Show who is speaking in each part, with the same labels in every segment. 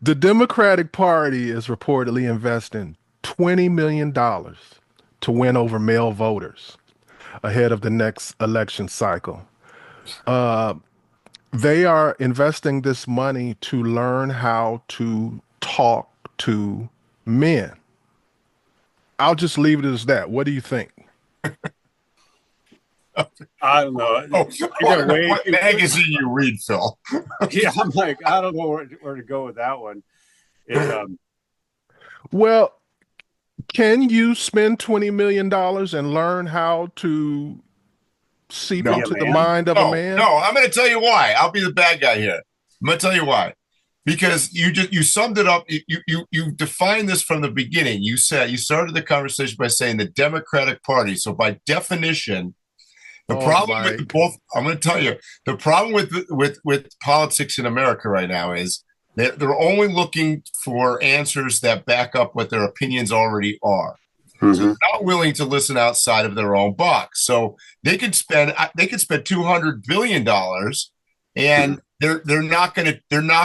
Speaker 1: The Democratic Party is reportedly investing $20 million to win over male voters ahead of the next election cycle. Uh, they are investing this money to learn how to talk to men. I'll just leave it as that. What do you think?
Speaker 2: I don't know.
Speaker 3: Oh,
Speaker 2: You got way
Speaker 3: what
Speaker 2: too
Speaker 3: magazine you read, Phil?
Speaker 2: Yeah, I'm like, I don't know where to go with that one. It,
Speaker 1: Well, can you spend $20 million and learn how to seep
Speaker 3: No,
Speaker 2: be a
Speaker 1: into the
Speaker 2: man.
Speaker 1: mind of a
Speaker 3: no,
Speaker 1: man?
Speaker 3: no. I'm going to tell you why. I'll be the bad guy here. I'm going to tell you why. Because you summed it up. You defined this from the beginning. You said you started the conversation by saying the Democratic Party. So by definition, the
Speaker 1: Oh,
Speaker 3: problem with
Speaker 1: Mike.
Speaker 3: both, I'm going to tell you, the problem with politics in America right now is that they're only looking for answers that back up what their opinions already are. So
Speaker 2: Mm-hmm.
Speaker 3: they're not willing to listen outside of their own box. So they could spend $200 billion, and they're not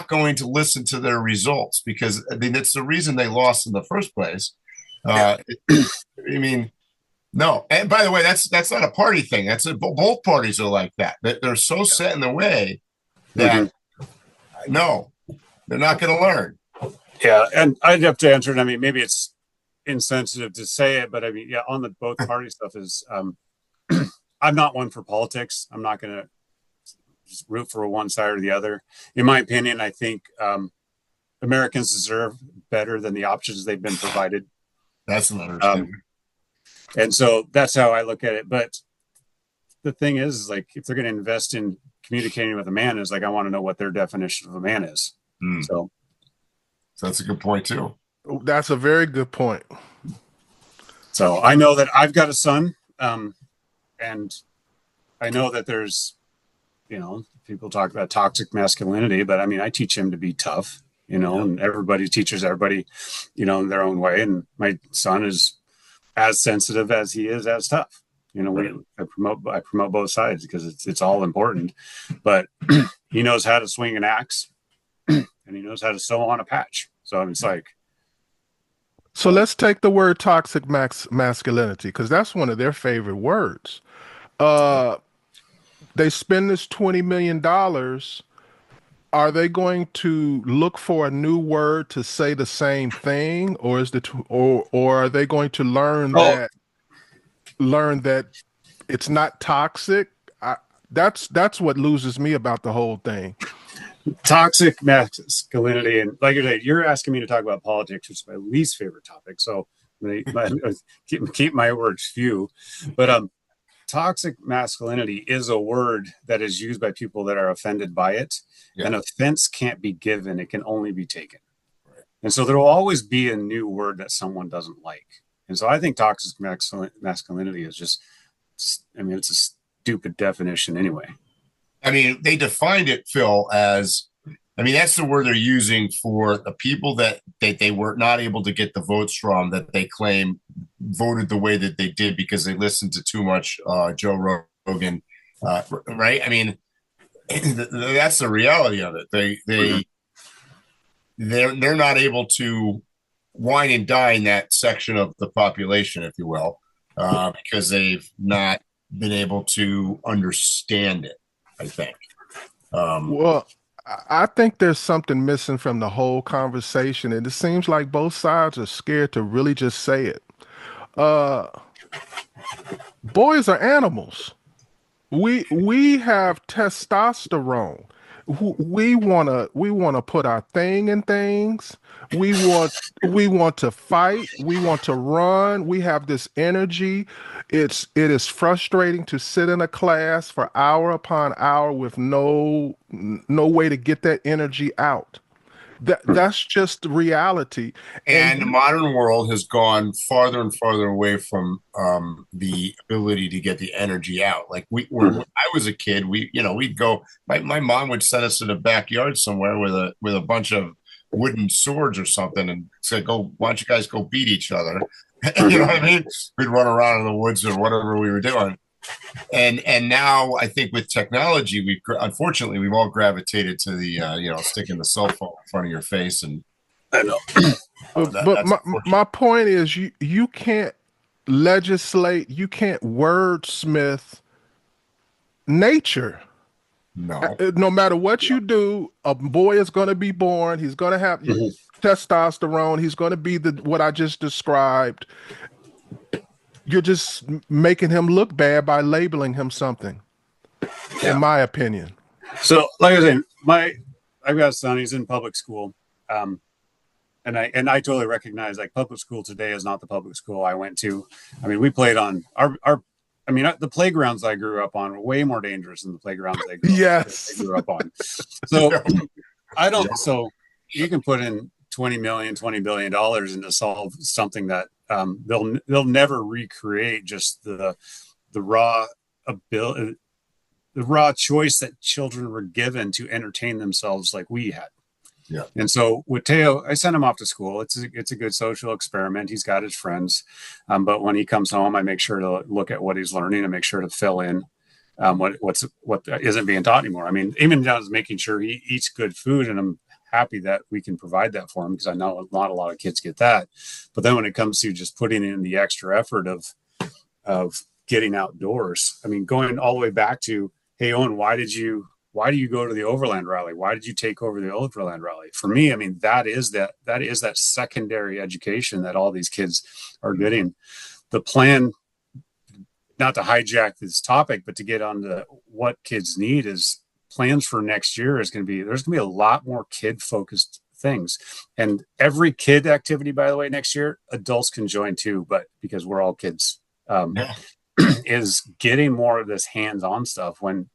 Speaker 3: going to listen to their results, because I mean that's the reason they lost in the first place.
Speaker 2: Yeah.
Speaker 3: Uh, I mean, no. And by the way, that's not a party thing. Both parties are like that. They're so set in the way
Speaker 2: Mm-hmm.
Speaker 3: that no, they're not going to learn.
Speaker 2: Yeah, and I'd have to answer it. I mean, maybe it's insensitive to say it, but I mean, yeah, on the both party stuff is, I'm not one for politics. I'm not going to just root for one side or the other. In my opinion, I think Americans deserve better than the options they've been provided.
Speaker 3: That's an understatement.
Speaker 2: And so that's how I look at it. But the thing is like, if they're going to invest in communicating with a man, is like, I want to know what their definition of a man is. So
Speaker 3: that's a good point too.
Speaker 1: That's a very good point.
Speaker 2: So I know that I've got a son, and I know that there's, people talk about toxic masculinity, but I mean, I teach him to be tough, and everybody teaches everybody, in their own way. And my son is as sensitive as he is as tough. I promote both sides because it's all important, but he knows how to swing an axe and he knows how to sew on a patch. So it's like,
Speaker 1: So let's take the word toxic masculinity because that's one of their favorite words. Uh, they spend this $20 million. Are they going to look for a new word to say the same thing, or or are they going to learn that it's not toxic? That's what loses me about the whole thing.
Speaker 2: toxic masculinity, and like you're asking me to talk about politics, which is my least favorite topic. So keep my words few, but toxic masculinity is a word that is used by people that are offended by it.
Speaker 3: Yeah.
Speaker 2: An offense can't be given; it can only be taken. And so there will always be a new word that someone doesn't like. And so I think toxic masculinity is just, I mean, it's a stupid definition anyway.
Speaker 3: I mean, they defined it, Phil, as, I mean, that's the word they're using for the people that they were not able to get the votes from, that they claim voted the way that they did because they listened to too much Joe Rogan, right? I mean, that's the reality of it. They're not able to wine and dine that section of the population, if you will, because they've not been able to understand it, I think.
Speaker 1: Well, I think there's something missing from the whole conversation, and it seems like both sides are scared to really just say it. Uh, boys are animals. We have testosterone. We wanna put our thing in things. We want we want to fight. We want to run. We have this energy. It is frustrating to sit in a class for hour upon hour with no way to get that energy out. That's just reality.
Speaker 3: And the modern world has gone farther and farther away from the ability to get the energy out. Like when I was a kid, we'd go. My mom would send us to the backyard somewhere with a bunch of wooden swords or something, and said, "Go, why don't you guys go beat each other?" You know what I mean? We'd run around in the woods or whatever we were doing. And now I think with technology, unfortunately we've all gravitated to the sticking the cell phone in front of your face, and
Speaker 2: I know.
Speaker 1: But
Speaker 3: that's
Speaker 1: my point is you can't legislate, you can't wordsmith nature.
Speaker 3: no.
Speaker 1: No matter what you do, a boy is going to be born. He's going to have testosterone. He's going to be what I just described. You're just making him look bad by labeling him something, in my opinion.
Speaker 2: So, like I was saying, I've got a son. He's in public school, and I totally recognize, like, public school today is not the public school I went to. I mean, we played on the playgrounds I grew up on were way more dangerous than the playgrounds they grew up on. So I don't. So you can put in $20 billion into solve something that they'll never recreate. Just the raw ability, the raw choice that children were given to entertain themselves like we had.
Speaker 3: Yeah.
Speaker 2: And so with Teo, I sent him off to school. It's a good social experiment. He's got his friends. But when he comes home, I make sure to look at what he's learning and make sure to fill in what isn't being taught anymore. I mean, even down to making sure he eats good food, and I'm happy that we can provide that for him, because I know not a lot of kids get that. But then when it comes to just putting in the extra effort of getting outdoors, I mean, going all the way back to, hey, Owen, why do you go to the Overland Rally? Why did you take over the Overland Rally? For me, I mean, that is that secondary education that all these kids are getting. The plan, not to hijack this topic, but to get on to what kids need, is plans for next year there's going to be a lot more kid focused things. And every kid activity, by the way, next year, adults can join too, but because we're all kids, is getting more of this hands-on stuff, when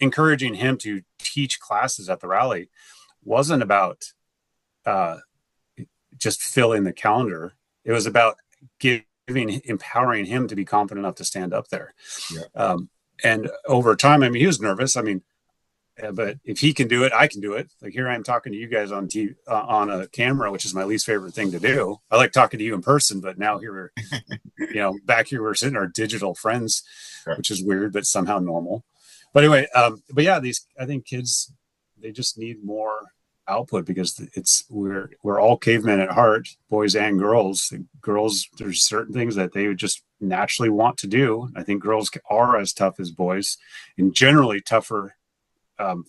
Speaker 2: encouraging him to teach classes at the rally wasn't about just filling the calendar. It was about empowering him to be confident enough to stand up there. Yeah. And over time, I mean, he was nervous. I mean, but if he can do it, I can do it. Like, here I am talking to you guys on TV, on a camera, which is my least favorite thing to do. I like talking to you in person, but now here we're, back here we're sitting our digital friends, which is weird, but somehow normal. But anyway, but yeah, I think kids, they just need more output, because we're all cavemen at heart, boys and girls. Girls, there's certain things that they would just naturally want to do. I think girls are as tough as boys, and generally tougher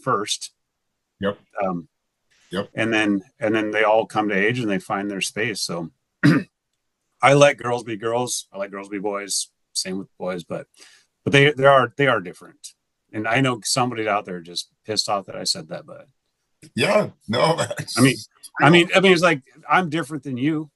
Speaker 2: first.
Speaker 3: Yep.
Speaker 2: And then they all come to age and they find their space. So I let girls be girls. I let girls be boys. Same with boys, but they are different. And I know somebody out there just pissed off that I said that, but
Speaker 3: yeah, no.
Speaker 2: I mean, it's like, I'm different than you.